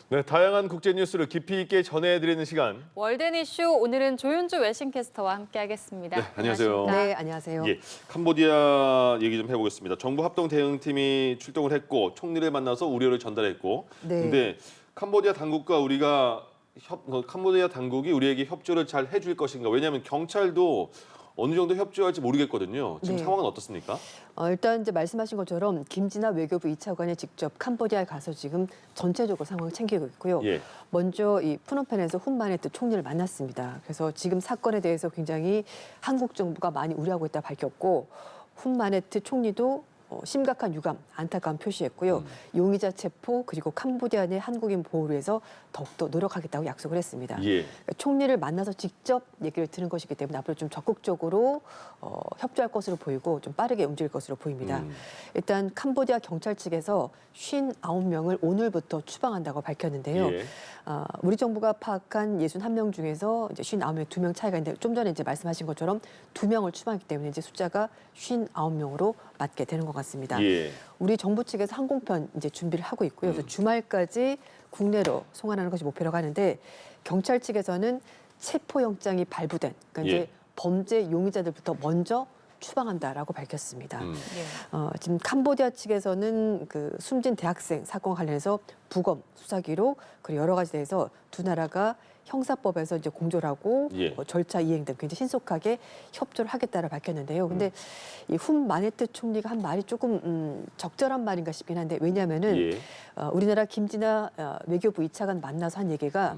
네, 다양한 국제 뉴스를 깊이 있게 전해드리는 시간. 월든 이슈 오늘은 조윤주 외신캐스터와 함께하겠습니다. 네, 안녕하세요. 안녕하십니까? 네, 안녕하세요. 예, 캄보디아 얘기 좀 해보겠습니다. 정부 합동 대응팀이 출동을 했고 총리를 만나서 우려를 전달했고. 네. 근데 캄보디아 당국과 우리가 캄보디아 당국이 우리에게 협조를 잘 해줄 것인가? 왜냐하면 경찰도 어느 정도 협조할지 모르겠거든요. 지금 네. 상황은 어떻습니까? 일단 이제 말씀하신 것처럼 김진아 외교부 2차관이 직접 캄보디아에 가서 지금 전체적으로 상황을 챙기고 있고요. 예. 먼저 이 푸놈펜에서 훈마네트 총리를 만났습니다. 그래서 지금 사건에 대해서 굉장히 한국 정부가 많이 우려하고 있다 밝혔고 훈마네트 총리도 심각한 유감, 안타까움 표시했고요. 용의자 체포 그리고 캄보디아 내 한국인 보호를 위해서 더욱더 노력하겠다고 약속을 했습니다. 예. 그러니까 총리를 만나서 직접 얘기를 들은 것이기 때문에 앞으로 좀 적극적으로 협조할 것으로 보이고 좀 빠르게 움직일 것으로 보입니다. 일단 캄보디아 경찰 측에서 59명을 오늘부터 추방한다고 밝혔는데요. 예. 우리 정부가 파악한 61명 중에서 이제 59명 2명 차이가 있는데 좀 전에 이제 말씀하신 것처럼 2명을 추방했기 때문에 이제 숫자가 59명으로 맞게 되는 것 같습니다. 예. 우리 정부 측에서 항공편 이제 준비를 하고 있고요. 그래서 주말까지 국내로 송환하는 것이 목표라고 하는데 경찰 측에서는 체포영장이 발부된 그러니까 예. 이제 범죄 용의자들부터 먼저 추방한다라고 밝혔습니다. 지금 캄보디아 측에서는 그 숨진 대학생 사건과 관련해서 부검, 수사 기록 그리고 여러 가지 대해서 두 나라가 형사법에서 이제 공조를 하고 예. 절차 이행 등 굉장히 신속하게 협조를 하겠다라 밝혔는데요. 근데 이 훈 마네트 총리가 한 말이 조금 적절한 말인가 싶긴 한데 왜냐하면은 예. 우리나라 김진아 외교부 2차관 만나서 한 얘기가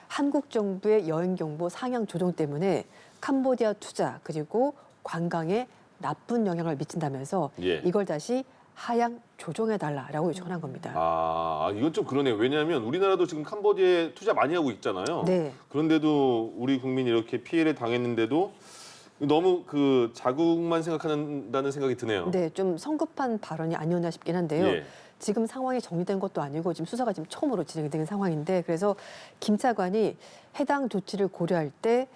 한국 정부의 여행 경보 상향 조정 때문에 캄보디아 투자 그리고 관광에 나쁜 영향을 미친다면서 예. 이걸 다시 하향 조정해달라라고 요청을 한 겁니다. 아, 이건 좀 그러네요. 왜냐하면 우리나라도 지금 캄보디아에 투자 많이 하고 있잖아요. 네. 그런데도 우리 국민이 이렇게 피해를 당했는데도 너무 그 자국만 생각한다는 생각이 드네요. 네, 좀 성급한 발언이 아니었나 싶긴 한데요. 예. 지금 상황이 정리된 것도 아니고 지금 수사가 지금 처음으로 진행이 되는 상황인데 그래서 김 차관이 해당 조치를 고려할 때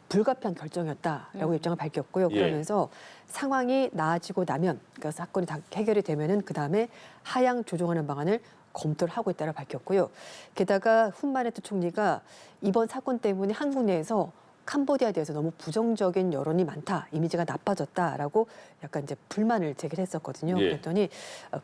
불가피한 결정이었다라고 입장을 밝혔고요. 예. 그러면서 상황이 나아지고 나면 그러니까 사건이 다 해결이 되면은 그 다음에 하향 조정하는 방안을 검토를 하고 있다고 밝혔고요. 게다가 훈마네트 총리가 이번 사건 때문에 한국 내에서 캄보디아에 대해서 너무 부정적인 여론이 많다, 이미지가 나빠졌다라고 약간 이제 불만을 제기했었거든요. 예. 그랬더니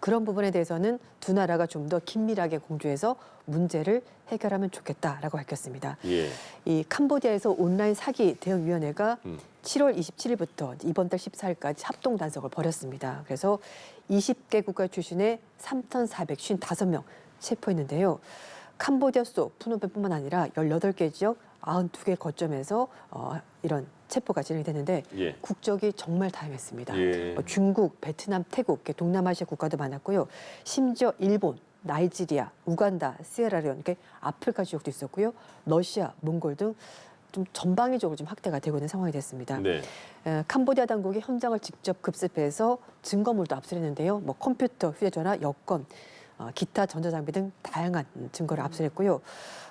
그런 부분에 대해서는 두 나라가 좀 더 긴밀하게 공조해서 문제를 해결하면 좋겠다라고 밝혔습니다. 예. 이 캄보디아에서 온라인 사기 대응위원회가 음. 7월 27일부터 이번 달 14일까지 합동 단속을 벌였습니다. 그래서 20개 국가 출신의 3,455명 체포했는데요. 캄보디아 수도 푸놈펜뿐만 아니라 18개 지역 92개 거점에서 이런 체포가 진행이 됐는데 예. 국적이 정말 다양했습니다. 예. 중국, 베트남, 태국, 이렇게 동남아시아 국가도 많았고요. 심지어 일본, 나이지리아, 우간다, 시에라레온, 이렇게 아프리카 지역도 있었고요. 러시아, 몽골 등 좀 전방위적으로 좀 확대가 되고 있는 상황이 됐습니다. 네. 캄보디아 당국이 현장을 직접 급습해서 증거물도 압수했는데요. 뭐 컴퓨터, 휴대전화, 여권, 기타 전자장비 등 다양한 증거를 압수했고요.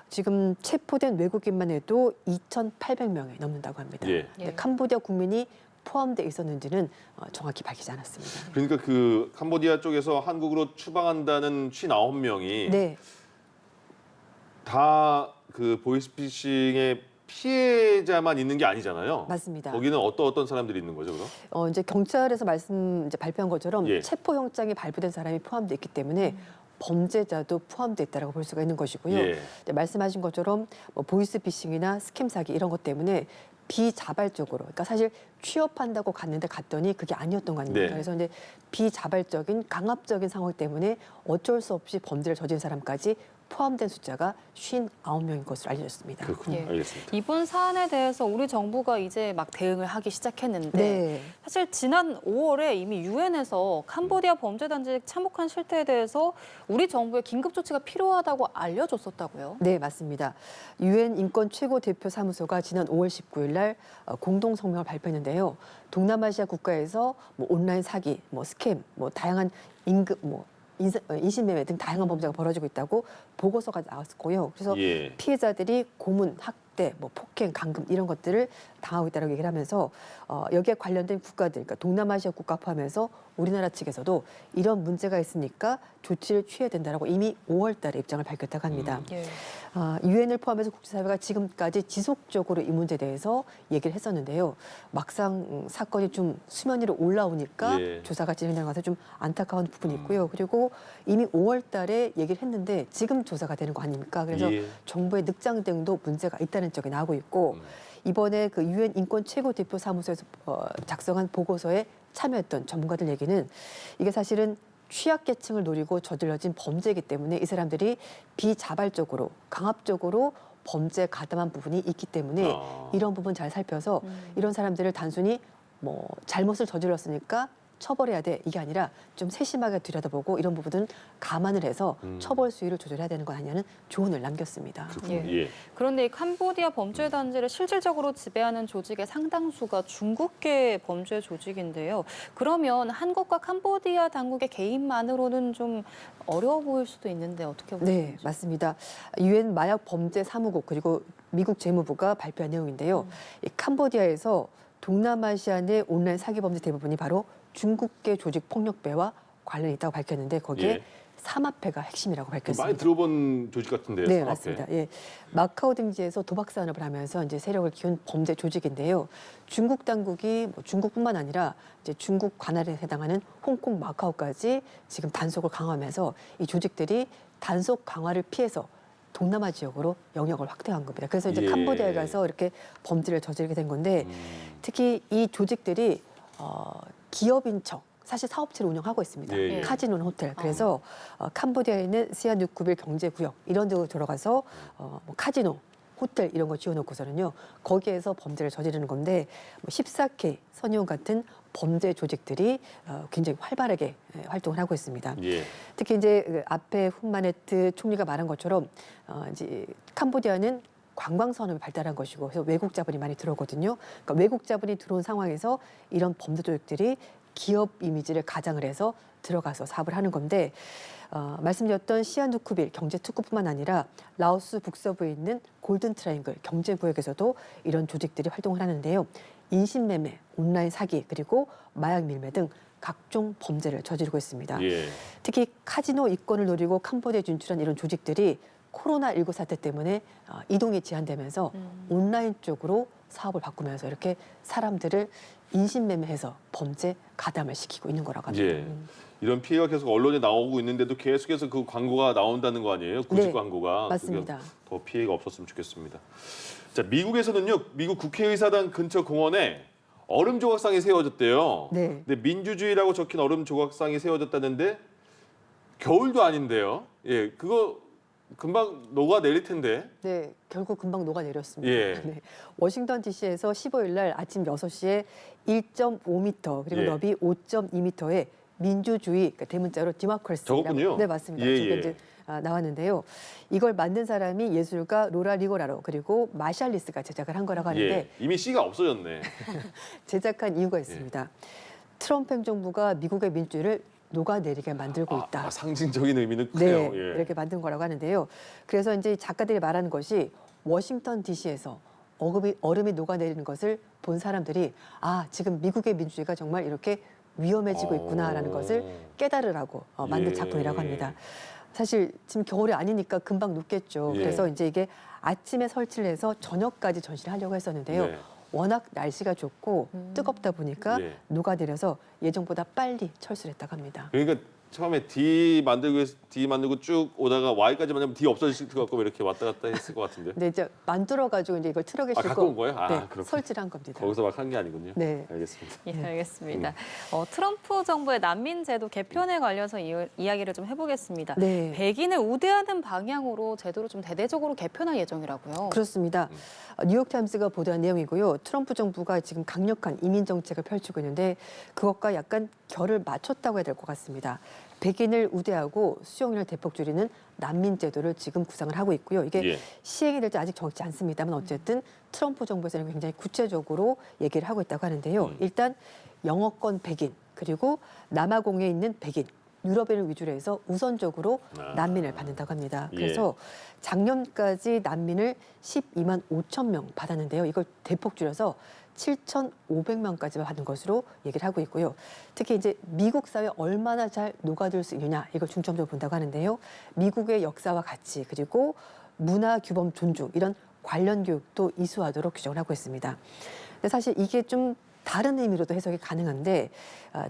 지금 체포된 외국인만 해도 2,800명이 넘는다고 합니다. 예. 근데 캄보디아 국민이 포함돼 있었는지는 정확히 밝히지 않았습니다. 그러니까 그 캄보디아 쪽에서 한국으로 추방한다는 59명이 네, 다 그 보이스피싱의 피해자만 있는 게 아니잖아요. 맞습니다. 거기는 어떤 사람들이 있는 거죠, 그럼? 이제 경찰에서 이제 발표한 것처럼 예. 체포영장이 발부된 사람이 포함돼 있기 때문에 범죄자도 포함돼 있다라고 볼 수가 있는 것이고요. 예. 이제 말씀하신 것처럼 뭐 보이스피싱이나 스캠 사기 이런 것 때문에 비자발적으로, 그러니까 사실 취업한다고 갔더니 그게 아니었던 거 아닙니까? 네. 그래서 이제 비자발적인 강압적인 상황 때문에 어쩔 수 없이 범죄를 저지른 사람까지 포함된 숫자가 59명인 것으로 알려졌습니다. 그렇군요. 예. 알겠습니다. 이번 사안에 대해서 우리 정부가 이제 막 대응을 하기 시작했는데 네. 사실 지난 5월에 이미 유엔에서 캄보디아 범죄단지 참혹한 실태에 대해서 우리 정부의 긴급 조치가 필요하다고 알려줬었다고요. 네, 맞습니다. 유엔 인권 최고 대표 사무소가 지난 5월 19일 날 공동 성명을 발표했는데요. 동남아시아 국가에서 뭐 온라인 사기, 뭐 스캠, 뭐 다양한 임금, 뭐 인신매매 등 다양한 범죄가 벌어지고 있다고 보고서가 나왔고요. 그래서 예. 피해자들이 고문, 학대, 뭐 폭행, 감금 이런 것들을 당하고 있다고 얘기를 하면서 여기에 관련된 국가들, 그러니까 동남아시아 국가 포함해서 우리나라 측에서도 이런 문제가 있으니까 조치를 취해야 된다라고 이미 5월 달에 입장을 밝혔다고 합니다. 예. 유엔을 포함해서 국제사회가 지금까지 지속적으로 이 문제에 대해서 얘기를 했었는데요. 막상 사건이 좀 수면 위로 올라오니까 예. 조사가 진행되는 것에 좀 안타까운 부분이 있고요. 그리고 이미 5월 달에 얘기를 했는데 지금 조사가 되는 거 아닙니까? 그래서 예. 정부의 늑장 대응도 문제가 있다는 쪽이 나오고 있고 이번에 그 유엔 인권 최고 대표 사무소에서 작성한 보고서에 참여했던 전문가들 얘기는 이게 사실은 취약계층을 노리고 저질러진 범죄이기 때문에 이 사람들이 비자발적으로 강압적으로 범죄에 가담한 부분이 있기 때문에 이런 부분 잘 살펴서 이런 사람들을 단순히 뭐 잘못을 저질렀으니까 처벌해야 돼 이게 아니라 좀 세심하게 들여다보고 이런 부분은 감안을 해서 처벌 수위를 조절해야 되는 거 아니냐는 조언을 남겼습니다. 예. 그런데 이 캄보디아 범죄 단지를 실질적으로 지배하는 조직의 상당수가 중국계 범죄 조직인데요. 그러면 한국과 캄보디아 당국의 개입만으로는 좀 어려워 보일 수도 있는데 어떻게 보세요? 네, 맞습니다. 유엔 마약 범죄 사무국 그리고 미국 재무부가 발표한 내용인데요. 이 캄보디아에서 동남아시아 내 온라인 사기 범죄 대부분이 바로 중국계 조직 폭력배와 관련이 있다고 밝혔는데 거기에 예. 사마페가 핵심이라고 밝혔습니다. 많이 들어본 조직 같은데요. 네, 사마페. 맞습니다. 예. 마카오 등지에서 도박 산업을 하면서 이제 세력을 키운 범죄 조직인데요. 중국 당국이 뭐 중국뿐만 아니라 이제 중국 관할에 해당하는 홍콩, 마카오까지 지금 단속을 강화하면서 이 조직들이 단속 강화를 피해서 동남아 지역으로 영역을 확대한 겁니다. 그래서 이제 예. 캄보디아에 가서 이렇게 범죄를 저지르게 된 건데 특히 이 조직들이 기업인 척 사실 사업체를 운영하고 있습니다. 예, 예. 카지노는 호텔. 그래서 캄보디아에 있는 시아누쿠빌 경제구역 이런 데 들어가서 뭐 카지노, 호텔 이런 거 지어놓고서는요. 거기에서 범죄를 저지르는 건데 뭐 14K, 선용 같은 범죄 조직들이 굉장히 활발하게 활동을 하고 있습니다. 예. 특히 이제 그 앞에 훈마네트 총리가 말한 것처럼 이제 캄보디아는 관광 산업이 발달한 것이고 그래서 외국 자본이 많이 들어오거든요. 그러니까 외국 자본이 들어온 상황에서 이런 범죄 조직들이 기업 이미지를 가장을 해서 들어가서 사업을 하는 건데 말씀드렸던 시아누쿠빌 경제특구뿐만 아니라 라오스 북서부에 있는 골든 트라이앵글 경제구역에서도 이런 조직들이 활동을 하는데요. 인신매매, 온라인 사기 그리고 마약 밀매 등 각종 범죄를 저지르고 있습니다. 예. 특히 카지노 이권을 노리고 캄보디아에 진출한 이런 조직들이 코로나19 사태 때문에 이동이 제한되면서 온라인 쪽으로 사업을 바꾸면서 이렇게 사람들을 인신매매해서 범죄 가담을 시키고 있는 거라고 합니다. 예. 이런 피해가 계속 언론에 나오고 있는데도 계속해서 그 광고가 나온다는 거 아니에요? 구직 네, 광고가. 맞습니다. 그게 더 피해가 없었으면 좋겠습니다. 자, 미국에서는요. 미국 국회의사당 근처 공원에 얼음 조각상이 세워졌대요. 네. 근데 민주주의라고 적힌 얼음 조각상이 세워졌다는데 겨울도 아닌데요. 예, 그거 금방 녹아 내릴 텐데. 네, 결국 금방 녹아내렸습니다. 예. 네. 워싱턴 DC에서 15일 날 아침 6시에 1.5m 그리고 예. 너비 5.2m의 민주주의, 그러니까 대문자로 디모크래시라고 저거군요. 네, 맞습니다. 예, 저게 예. 이제 나왔는데요. 이걸 만든 사람이 예술가 로라 리고라로 그리고 마샬리스가 제작을 한 거라고 하는데 예. 이미 C가 없어졌네. 제작한 이유가 있습니다. 트럼프 행정부가 미국의 민주주의를 녹아내리게 만들고 있다. 상징적인 의미는 네, 크네요. 예. 이렇게 만든 거라고 하는데요. 그래서 이제 작가들이 말하는 것이 워싱턴 DC에서 얼음이 녹아내리는 것을 본 사람들이 지금 미국의 민주주의가 정말 이렇게 위험해지고 있구나라는 것을 깨달으라고 만든 예. 작품이라고 합니다. 사실 지금 겨울이 아니니까 금방 녹겠죠. 예. 그래서 이제 이게 아침에 설치를 해서 저녁까지 전시를 하려고 했었는데요. 네. 워낙 날씨가 좋고 뜨겁다 보니까 예. 녹아내려서 예정보다 빨리 철수를 했다고 합니다. 그러니까 처음에 D 만들고 쭉 오다가 Y까지 만들면 D 없어질 것 같고 이렇게 왔다 갔다 했을 것 같은데. 근데 이제 만들어가지고 이제 이걸 트럭에 싣고 갖고 온 거예요? 네, 그렇군요. 설치를 한 겁니다. 거기서 막 한 게 아니군요. 네. 알겠습니다. 예, 알겠습니다. 트럼프 정부의 난민 제도 개편에 관련해서 이야기를 좀 해보겠습니다. 네. 백인을 우대하는 방향으로 제도를 좀 대대적으로 개편할 예정이라고요. 그렇습니다. 뉴욕타임스가 보도한 내용이고요. 트럼프 정부가 지금 강력한 이민 정책을 펼치고 있는데 그것과 약간 결을 맞췄다고 해야 될 것 같습니다. 백인을 우대하고 수용률을 대폭 줄이는 난민 제도를 지금 구상을 하고 있고요. 이게 예. 시행이 될지 아직 정확치 않습니다만 어쨌든 트럼프 정부에서는 굉장히 구체적으로 얘기를 하고 있다고 하는데요. 일단 영어권 백인 그리고 남아공에 있는 백인 유럽인을 위주로 해서 우선적으로 난민을 받는다고 합니다. 그래서 작년까지 난민을 12만 5천 명 받았는데요. 이걸 대폭 줄여서 7,500만까지 받은 것으로 얘기를 하고 있고요. 특히 이제 미국 사회에 얼마나 잘 녹아들 수 있느냐 이걸 중점적으로 본다고 하는데요. 미국의 역사와 가치 그리고 문화 규범 존중 이런 관련 교육도 이수하도록 규정을 하고 있습니다. 근데 사실 이게 좀 다른 의미로도 해석이 가능한데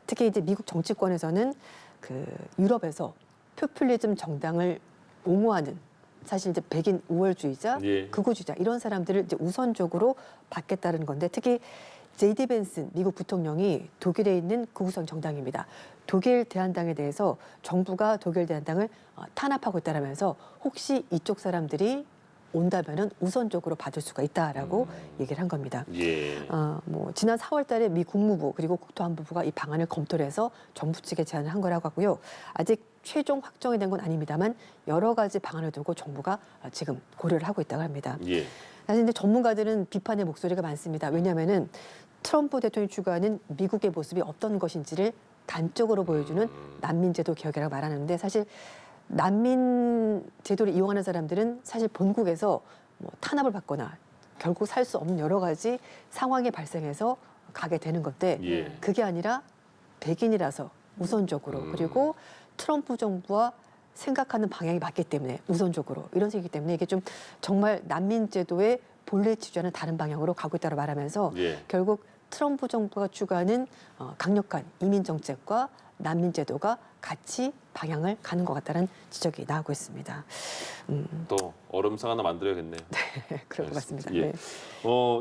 특히 이제 미국 정치권에서는 그 유럽에서 포퓰리즘 정당을 옹호하는 사실 이제 백인 우월주의자, 예. 극우주의자 이런 사람들을 이제 우선적으로 받겠다는 건데 특히 제이디 벤슨 미국 부통령이 독일에 있는 극우성 정당입니다. 독일 대한당에 대해서 정부가 독일 대한당을 탄압하고 있다라면서 혹시 이쪽 사람들이 온다면은 우선적으로 받을 수가 있다라고 얘기를 한 겁니다. 예. 뭐 지난 4월달에 미 국무부 그리고 국토안보부가 이 방안을 검토를 해서 정부 측에 제안을 한 거라고 하고요. 아직 최종 확정이 된 건 아닙니다만 여러 가지 방안을 두고 정부가 지금 고려를 하고 있다고 합니다. 예. 사실 근데 전문가들은 비판의 목소리가 많습니다. 왜냐하면은 트럼프 대통령이 추구하는 미국의 모습이 어떤 것인지를 단적으로 보여주는 난민제도 개혁이라고 말하는데 사실 난민 제도를 이용하는 사람들은 사실 본국에서 뭐 탄압을 받거나 결국 살 수 없는 여러 가지 상황이 발생해서 가게 되는 건데 예. 그게 아니라 백인이라서 우선적으로 그리고 트럼프 정부와 생각하는 방향이 맞기 때문에 우선적으로 이런 식이기 때문에 이게 좀 정말 난민 제도의 본래 취지와는 다른 방향으로 가고 있다고 말하면서 예. 결국 트럼프 정부가 추구하는 강력한 이민 정책과 난민 제도가 같이 방향을 가는 것 같다는 지적이 나오고 있습니다. 또 얼음상 하나 만들어야겠네요. 그럴 것 같습니다. 예. 네.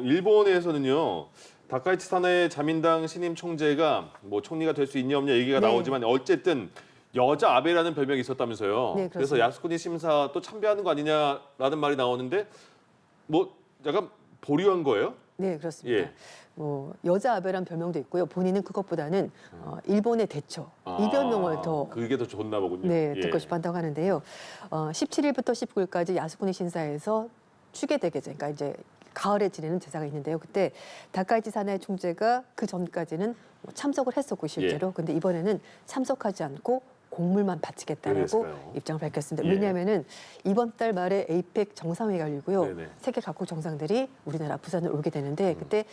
일본에서는요. 다카이치 사나의 자민당 신임 총재가 뭐 총리가 될 수 있냐 없냐 얘기가 네. 나오지만 어쨌든 여자 아베라는 별명이 있었다면서요. 네, 그래서 그렇습니다. 야스쿠니 심사 또 참배하는 거 아니냐라는 말이 나오는데 뭐 약간 보류한 거예요? 네, 그렇습니다. 예. 뭐 여자 아베란 별명도 있고요. 본인은 그것보다는 일본의 대처 이 별명을 더 그게 더 좋나 보군요. 네, 예. 듣고 싶어 한다고 하는데요. 17일부터 19일까지 야스쿠니 신사에서 추계대계제, 그러니까 이제 가을에 지내는 제사가 있는데요. 그때 다카이치 사나의 총재가 그 전까지는 뭐 참석을 했었고 실제로, 근데 이번에는 참석하지 않고 공물만 바치겠다라고 그랬을까요? 입장을 밝혔습니다. 예. 왜냐하면은 이번 달 말에 에이펙 정상회의가 열리고요. 네네. 세계 각국 정상들이 우리나라 부산을 오게 되는데 그때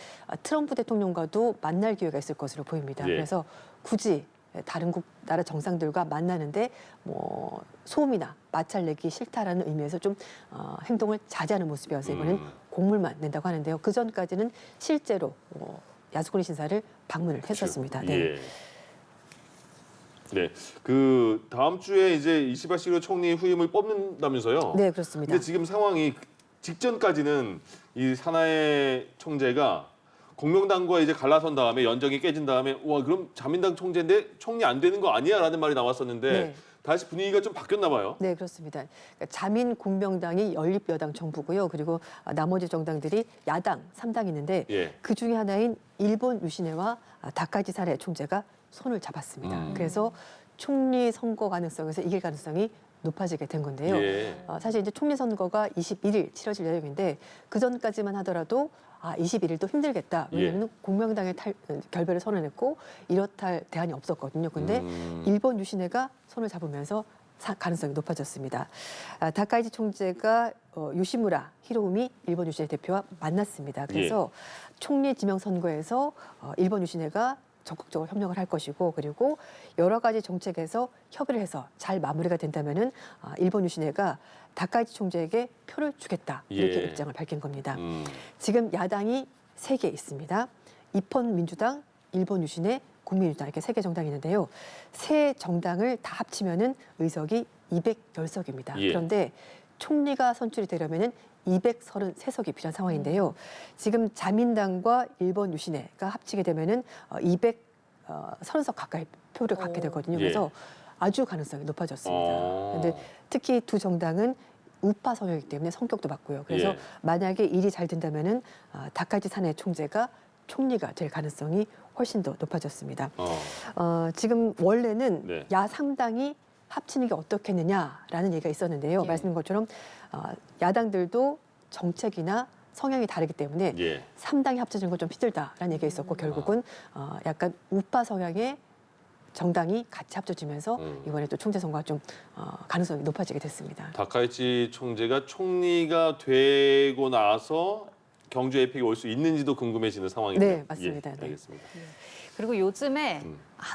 트럼프 대통령과도 만날 기회가 있을 것으로 보입니다. 예. 그래서 굳이 다른 나라 정상들과 만나는데 뭐 소음이나 마찰 내기 싫다라는 의미에서 좀 행동을 자제하는 모습이어서 이번엔 공물만 낸다고 하는데요. 그 전까지는 실제로 야스쿠니 신사를 방문을 했었습니다. 네. 예. 네, 그 다음 주에 이제 이시바 시로 총리 후임을 뽑는다면서요? 네, 그렇습니다. 근데 지금 상황이 직전까지는 이 사나의 총재가 공명당과 이제 갈라선 다음에 연정이 깨진 다음에 와 그럼 자민당 총재인데 총리 안 되는 거 아니야라는 말이 나왔었는데 네. 다시 분위기가 좀 바뀌었나 봐요. 네, 그렇습니다. 그러니까 자민 공명당이 연립여당 정부고요. 그리고 나머지 정당들이 야당 3당이 있는데 예. 그 중에 하나인 일본 유시네와 다카이치 사나의 총재가 손을 잡았습니다. 그래서 총리 선거 가능성에서 이길 가능성이 높아지게 된 건데요. 예. 사실 이제 총리 선거가 21일 치러질 예정인데 그 전까지만 하더라도 21일도 힘들겠다. 왜냐하면 공명당의 결별을 선언했고 이렇다 할 대안이 없었거든요. 근데 일본 유시네가 손을 잡으면서 가능성이 높아졌습니다. 다카이치 총재가 요시무라 히로우미 일본 유시네 대표와 만났습니다. 그래서 총리 지명 선거에서 일본 유시네가 적극적으로 협력을 할 것이고 그리고 여러 가지 정책에서 협의를 해서 잘 마무리가 된다면은 일본 유시네가 다카이치 총재에게 표를 주겠다 이렇게 예. 입장을 밝힌 겁니다. 지금 야당이 3개 있습니다. 입헌 민주당, 일본 유시네, 국민민주당 이렇게 3개 정당이 있는데요. 세 정당을 다 합치면은 의석이 210석입니다. 예. 그런데 총리가 선출이 되려면은 233석이 필요한 상황인데요. 지금 자민당과 일본 유시네가 합치게 되면은 230석 가까이 표를 갖게 되거든요. 예. 그래서 아주 가능성이 높아졌습니다. 그런데 특히 두 정당은 우파 성향이기 때문에 성격도 맞고요. 그래서 예. 만약에 일이 잘 된다면은 다카이치 사나의 총재가 총리가 될 가능성이 훨씬 더 높아졌습니다. 지금 원래는 네. 야상당이 합치는 게 어떻겠느냐라는 얘기가 있었는데요. 예. 말씀드린 것처럼 야당들도 정책이나 성향이 다르기 때문에 예. 3당이 합쳐지는 건 좀 힘들다라는 얘기가 있었고 결국은 약간 우파 성향의 정당이 같이 합쳐지면서 이번에 또 총재 선거가 좀 가능성이 높아지게 됐습니다. 다카이치 총재가 총리가 되고 나서 경주 에이펙이 올 수 있는지도 궁금해지는 상황이네요. 네, 맞습니다. 예, 네. 알겠습니다. 그리고 요즘에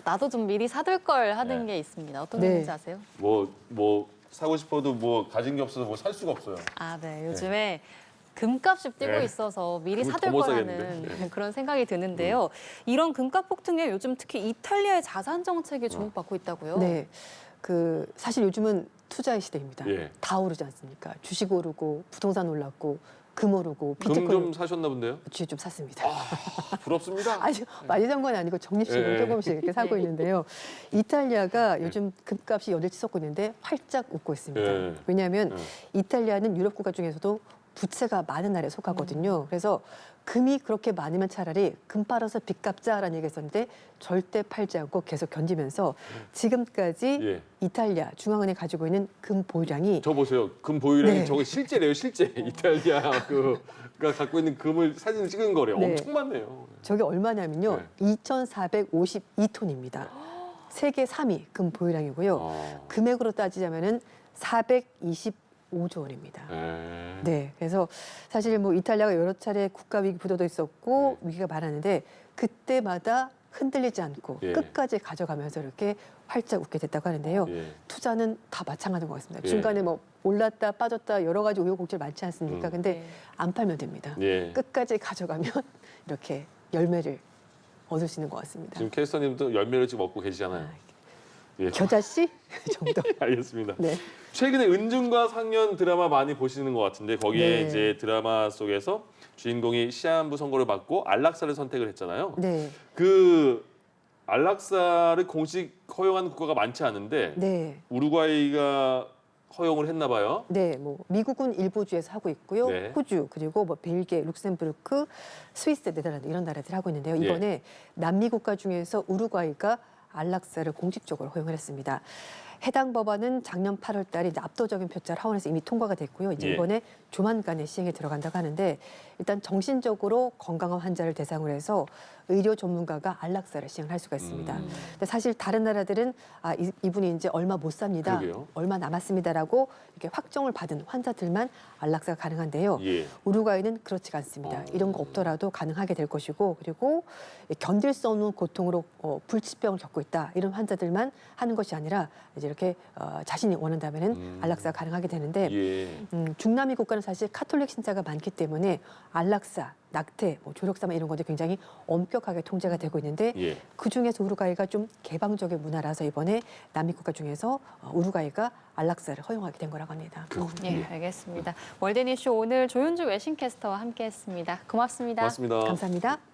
나도 좀 미리 사둘 걸 하는 네. 게 있습니다. 어떤 네. 게 있는지 아세요? 뭐 사고 싶어도 뭐 가진 게 없어서 뭐 살 수가 없어요. 네. 요즘에 금값이 뛰고 네. 있어서 미리 그거 사둘 더못 거라는 사겠는데. 그런 생각이 드는데요. 이런 금값 폭등에 요즘 특히 이탈리아의 자산 정책이 주목받고 있다고요? 네. 사실 요즘은 투자의 시대입니다. 예. 다 오르지 않습니까? 주식 오르고 부동산 올랐고 금 오르고 금 비트코인 좀 사셨나 본데요? 주식 좀 샀습니다. 부럽습니다. 아니 많이 산 건 아니고 적립식으로 예. 조금씩 이렇게 사고 네. 있는데요. 이탈리아가 요즘 금값이 열일 치솟고 있는데 활짝 웃고 있습니다. 예. 왜냐하면 예. 이탈리아는 유럽 국가 중에서도 부채가 많은 나라에 속하거든요. 그래서 금이 그렇게 많으면 차라리 금 팔아서 빚 갚자라는 얘기했었는데 절대 팔지 않고 계속 견디면서 지금까지 예. 이탈리아 중앙은행이 가지고 있는 금 보유량이 저 보세요. 금 보유량이 네. 저거 실제래요, 실제. 이탈리아 그가 갖고 있는 금을 사진을 찍은 거래요. 네. 엄청 많네요. 저게 얼마냐면요. 네. 2,452톤입니다. 세계 3위 금 보유량이고요. 어. 금액으로 따지자면은 425조 원입니다. 예. 네, 그래서 사실 뭐 이탈리아가 여러 차례 국가 위기 부도도 있었고 네. 위기가 많았는데 그때마다 흔들리지 않고 예. 끝까지 가져가면서 이렇게 활짝 웃게 됐다고 하는데요. 예. 투자는 다 마찬가지인 것 같습니다. 예. 중간에 뭐 올랐다 빠졌다 여러 가지 우여곡절 많지 않습니까? 근데 네. 안 팔면 됩니다. 예. 끝까지 가져가면 이렇게 열매를 얻을 수 있는 것 같습니다. 지금 캐스터님도 열매를 지금 먹고 계시잖아요. 예. 겨자 씨 정도. 알겠습니다. 네. 최근에 은중과 상년 드라마 많이 보시는 것 같은데 거기에 네. 이제 드라마 속에서 주인공이 시한부 선고를 받고 안락사를 선택을 했잖아요. 네. 그 안락사를 공식 허용하는 국가가 많지 않은데 네. 우루과이가 허용을 했나 봐요. 네, 뭐 미국은 일부 주에서 하고 있고요. 네. 호주 그리고 뭐 벨기에, 룩셈부르크, 스위스, 네덜란드 이런 나라들이 하고 있는데요. 예. 이번에 남미 국가 중에서 우루과이가 안락사를 공식적으로 허용을 했습니다. 해당 법안은 작년 8월 달에 이제 압도적인 표차를 하원에서 이미 통과가 됐고요. 이제 예. 이번에 조만간에 시행에 들어간다고 하는데 일단 정신적으로 건강한 환자를 대상으로 해서 의료 전문가가 안락사를 시행할 수가 있습니다. 근데 사실 다른 나라들은 이분이 이제 얼마 못 삽니다. 그러게요. 얼마 남았습니다라고 이렇게 확정을 받은 환자들만 안락사가 가능한데요. 예. 우루과이는 그렇지가 않습니다. 이런 거 없더라도 가능하게 될 것이고 그리고 견딜 수 없는 고통으로 불치병을 겪고 있다 이런 환자들만 하는 것이 아니라 이제 이렇게 자신이 원한다면은 안락사가 가능하게 되는데 예. 중남미 국가는 사실 카톨릭 신자가 많기 때문에 안락사, 낙태, 뭐 조력사마 이런 것들이 굉장히 엄격하게 통제가 되고 있는데 예. 그 중에서 우루과이가 좀 개방적인 문화라서 이번에 남미 국가 중에서 우루과이가 안락사를 허용하게 된 거라고 합니다. 예, 알겠습니다. 월드니쇼 오늘 조윤주 외신캐스터와 함께했습니다. 고맙습니다. 고맙습니다. 감사합니다.